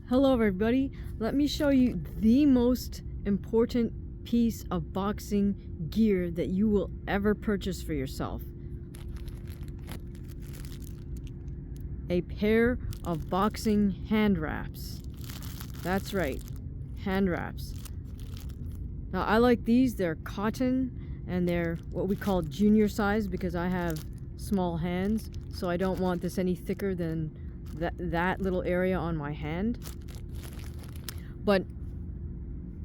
Hello everybody, let me show you the most important piece of boxing gear that you will ever purchase for yourself. A pair of boxing hand wraps. That's right, hand wraps. Now I like these, they're cotton and they're what we call junior size because I have small hands, so I don't want this any thicker than that little area on my hand. But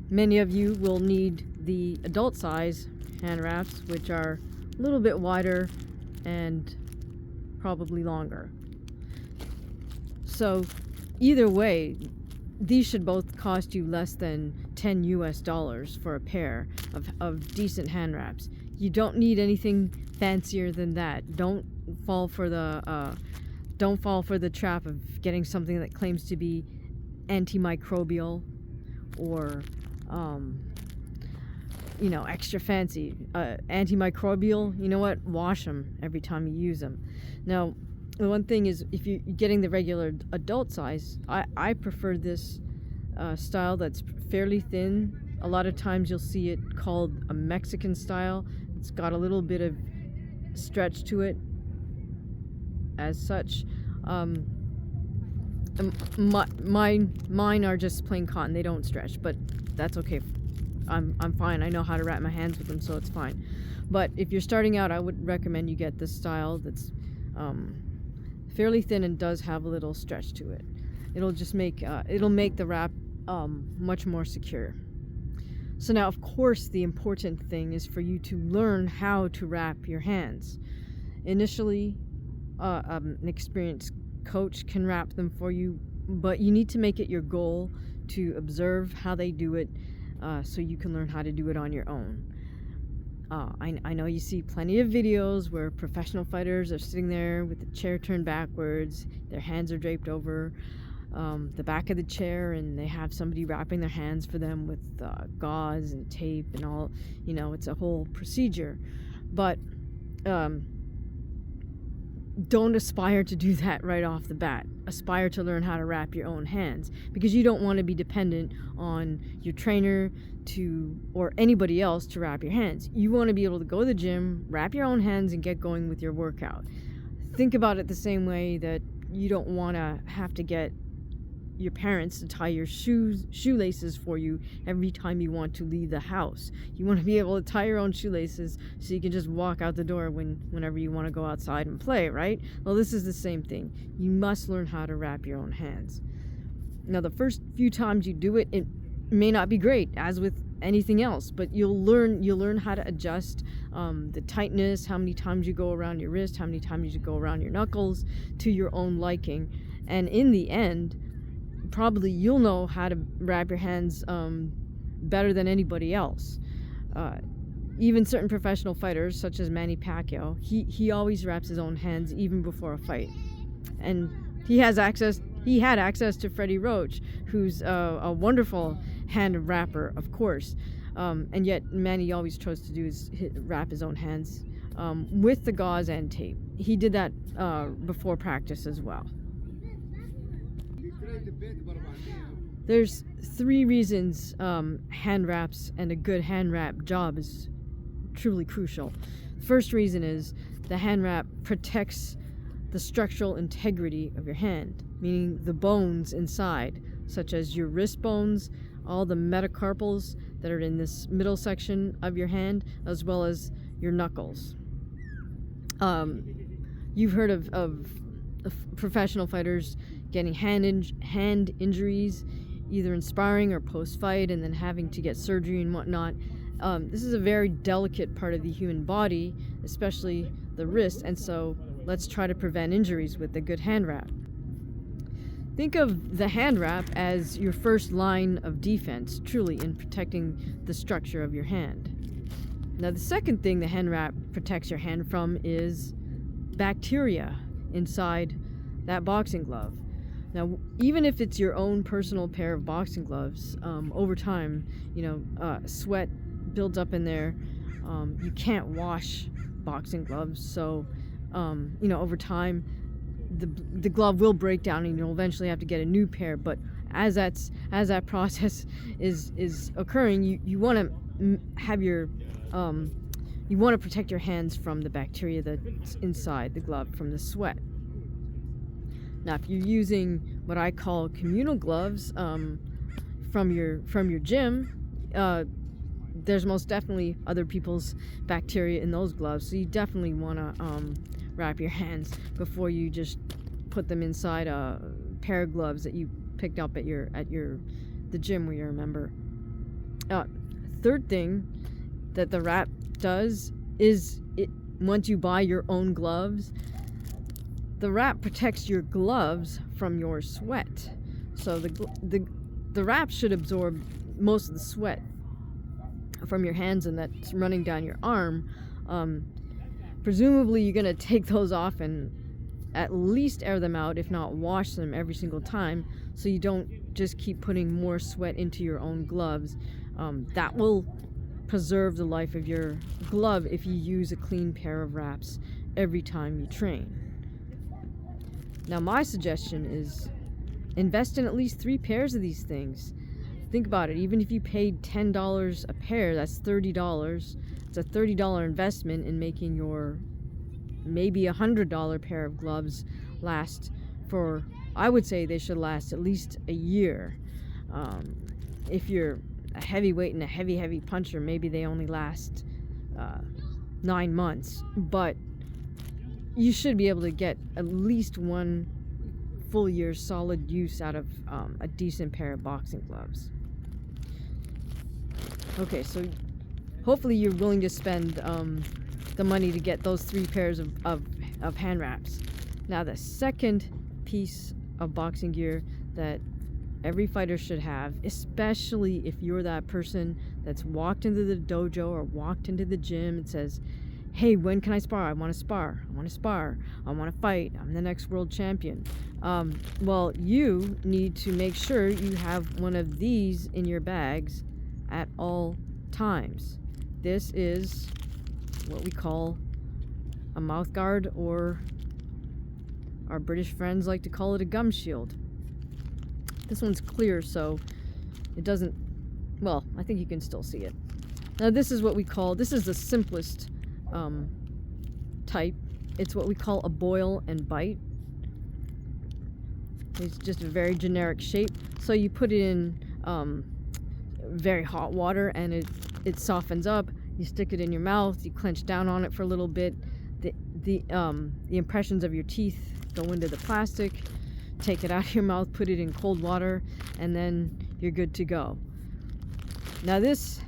many of you will need the adult size hand wraps, which are a little bit wider and probably longer. So either way, these should both cost you less than $10 US for a pair of decent hand wraps. You don't need anything fancier than that. Don't fall for the trap of getting something that claims to be antimicrobial or extra fancy. Antimicrobial, you know what, wash them every time you use them. Now the one thing is, if you're getting the regular adult size, I prefer this style that's fairly thin. A lot of times you'll see it called a Mexican style. It's got a little bit of stretch to it as such. Mine are just plain cotton. They don't stretch, but that's okay. I'm fine. I know how to wrap my hands with them, so it's fine. But if you're starting out, I would recommend you get this style that's fairly thin and does have a little stretch to it. It'll just make the wrap much more secure. So now, of course, the important thing is for you to learn how to wrap your hands. Initially, an experienced coach can wrap them for you, but you need to make it your goal to observe how they do it, so you can learn how to do it on your own. I know you see plenty of videos where professional fighters are sitting there with the chair turned backwards, their hands are draped over the back of the chair, and they have somebody wrapping their hands for them with gauze and tape and all. It's a whole procedure. But don't aspire to do that right off the bat. Aspire to learn how to wrap your own hands, because you don't want to be dependent on your trainer or anybody else to wrap your hands. You want to be able to go to the gym, wrap your own hands, and get going with your workout. Think about it the same way that you don't want to have to get your parents to tie your shoelaces for you every time you want to leave the house. You want to be able to tie your own shoelaces so you can just walk out the door whenever you want to go outside and play, right? Well, this is the same thing. You must learn how to wrap your own hands. Now, the first few times you do it, it may not be great, as with anything else, but you'll learn how to adjust the tightness, how many times you go around your wrist, how many times you go around your knuckles, to your own liking. And in the end, probably you'll know how to wrap your hands better than anybody else. Even certain professional fighters, such as Manny Pacquiao, he always wraps his own hands even before a fight. And he had access to Freddie Roach, who's a wonderful hand wrapper, of course. And yet Manny always chose to do is wrap his own hands with the gauze and tape. He did that before practice as well. There's 3 reasons hand wraps and a good hand wrap job is truly crucial. First reason is the hand wrap protects the structural integrity of your hand, meaning the bones inside, such as your wrist bones, all the metacarpals that are in this middle section of your hand, as well as your knuckles. You've heard of professional fighters getting hand injuries, either in sparring or post-fight, and then having to get surgery and whatnot. This is a very delicate part of the human body, especially the wrist, and so let's try to prevent injuries with a good hand wrap. Think of the hand wrap as your first line of defense, truly, in protecting the structure of your hand. Now, the second thing the hand wrap protects your hand from is bacteria inside that boxing glove. Now, even if it's your own personal pair of boxing gloves, over time, sweat builds up in there. You can't wash boxing gloves, so over time the glove will break down and you'll eventually have to get a new pair. But as that process is occurring, you want to have your you want to protect your hands from the bacteria that's inside the glove, from the sweat. Now, if you're using what I call communal gloves from your gym, there's most definitely other people's bacteria in those gloves, so you definitely want to wrap your hands before you just put them inside a pair of gloves that you picked up at the gym where you're a member. Third thing that the wrap does is, once you buy your own gloves, the wrap protects your gloves from your sweat. So the wrap should absorb most of the sweat from your hands and that's running down your arm. Presumably you're going to take those off and at least air them out, if not wash them every single time, so you don't just keep putting more sweat into your own gloves. That will preserve the life of your glove if you use a clean pair of wraps every time you train. Now, my suggestion is invest in at least 3 pairs of these things. Think about it. Even if you paid $10 a pair, that's $30. It's a $30 investment in making your maybe $100 pair of gloves last for, I would say they should last at least a year. If you're a heavyweight and a heavy puncher, maybe they only last 9 months, but you should be able to get at least 1 full year's solid use out of a decent pair of boxing gloves. Okay, so hopefully you're willing to spend the money to get those 3 pairs of hand wraps. Now, the second piece of boxing gear that every fighter should have, especially if you're that person that's walked into the dojo or walked into the gym and says, hey, when can I spar? I want to spar. I want to spar. I want to fight. I'm the next world champion. Well, you need to make sure you have one of these in your bags at all times. This is what we call a mouth guard, or our British friends like to call it a gum shield. This one's clear, so it doesn't, well, I think you can still see it. Now, this is what we call, this is the simplest type. It's what we call a boil and bite. It's just a very generic shape. So you put it in very hot water and it softens up. You stick it in your mouth, you clench down on it for a little bit. The impressions of your teeth go into the plastic. Take it out of your mouth, put it in cold water, and then you're good to go. Now this,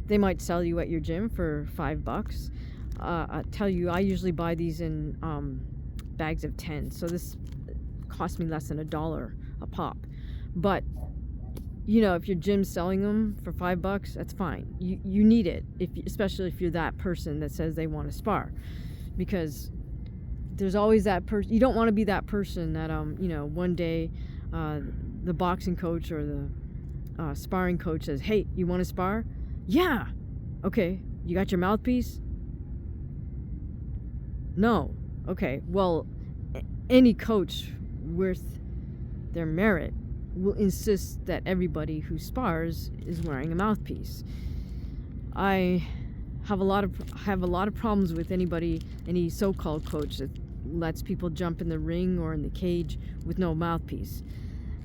they might sell you at your gym for $5. I tell you, I usually buy these in bags of 10, so this cost me less than $1 a pop. But you know, if your gym's selling them for $5, that's fine. You need it, especially if you're that person that says they want to spar, because there's always that person. You don't want to be that person that you know, one day the boxing coach or the sparring coach says, hey, you want to spar? Yeah. Okay, you got your mouthpiece? No. Okay, well, any coach worth their merit will insist that everybody who spars is wearing a mouthpiece. I have a lot of problems with any so-called coach that lets people jump in the ring or in the cage with no mouthpiece.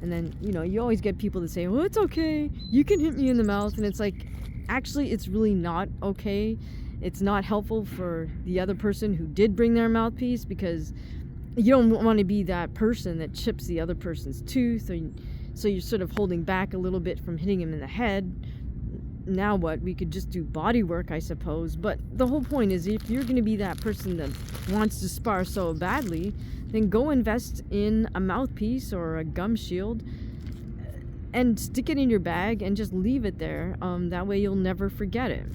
And then, you know, you always get people that say, well, it's okay, you can hit me in the mouth. And it's like, actually, it's really not okay. It's not helpful for the other person who did bring their mouthpiece, because you don't want to be that person that chips the other person's tooth, so you're sort of holding back a little bit from hitting him in the head. Now what? We could just do body work, I suppose. But the whole point is, if you're going to be that person that wants to spar so badly, then go invest in a mouthpiece or a gum shield and stick it in your bag and just leave it there. That way you'll never forget it.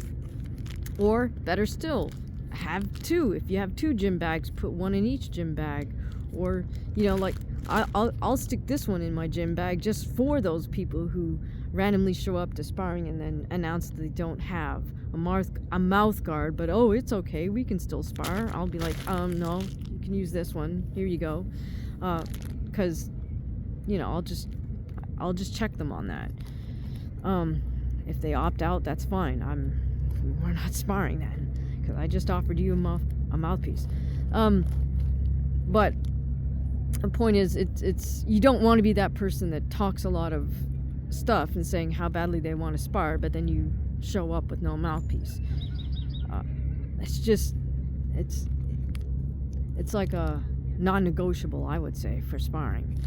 Or better still, have 2. If you have 2 gym bags, put 1 in each gym bag. Or, you know, like I'll stick this one in my gym bag just for those people who randomly show up to sparring and then announce that they don't have a mouth guard, but oh, it's okay, we can still spar. I'll be like, no, you can use this one. Here you go. Because, you know, I'll just check them on that. If they opt out, that's fine. We're not sparring then, because I just offered you a mouthpiece. But the point is, it's you don't want to be that person that talks a lot of stuff and saying how badly they want to spar, but then you show up with no mouthpiece. It's like a non-negotiable, I would say, for sparring.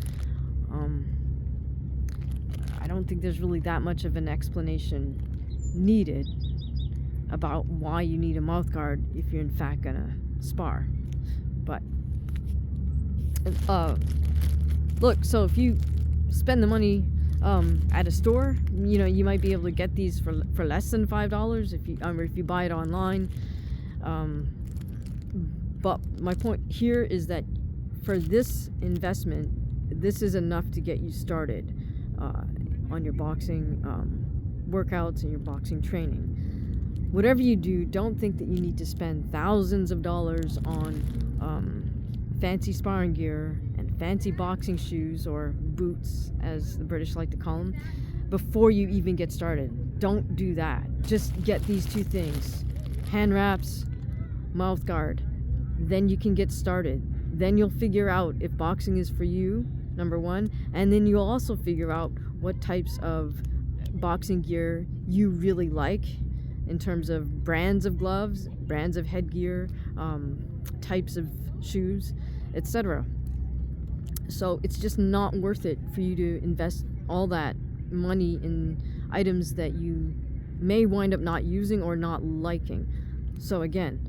I don't think there's really that much of an explanation needed about why you need a mouth guard if you're in fact gonna spar. But look, so if you spend the money at a store, you might be able to get these for less than $5 if you buy it online. But my point here is that for this investment, this is enough to get you started on your boxing workouts and your boxing training. Whatever you do, don't think that you need to spend thousands of dollars on fancy sparring gear and fancy boxing shoes, or boots as the British like to call them, before you even get started. Don't do that. Just get these two things: hand wraps, mouth guard. Then you can get started. Then you'll figure out if boxing is for you, number one, and then you'll also figure out what types of boxing gear you really like in terms of brands of gloves, brands of headgear, types of shoes, etc. So it's just not worth it for you to invest all that money in items that you may wind up not using or not liking. So again,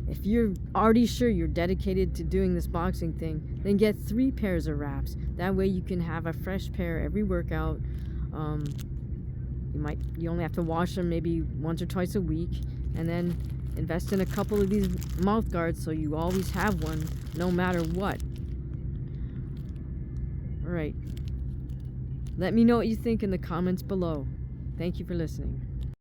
if you're already sure you're dedicated to doing this boxing thing, then get 3 pairs of wraps. That way you can have a fresh pair every workout. You only have to wash them maybe once or twice a week, and then invest in a couple of these mouth guards so you always have one no matter what. All right. Let me know what you think in the comments below. Thank you for listening.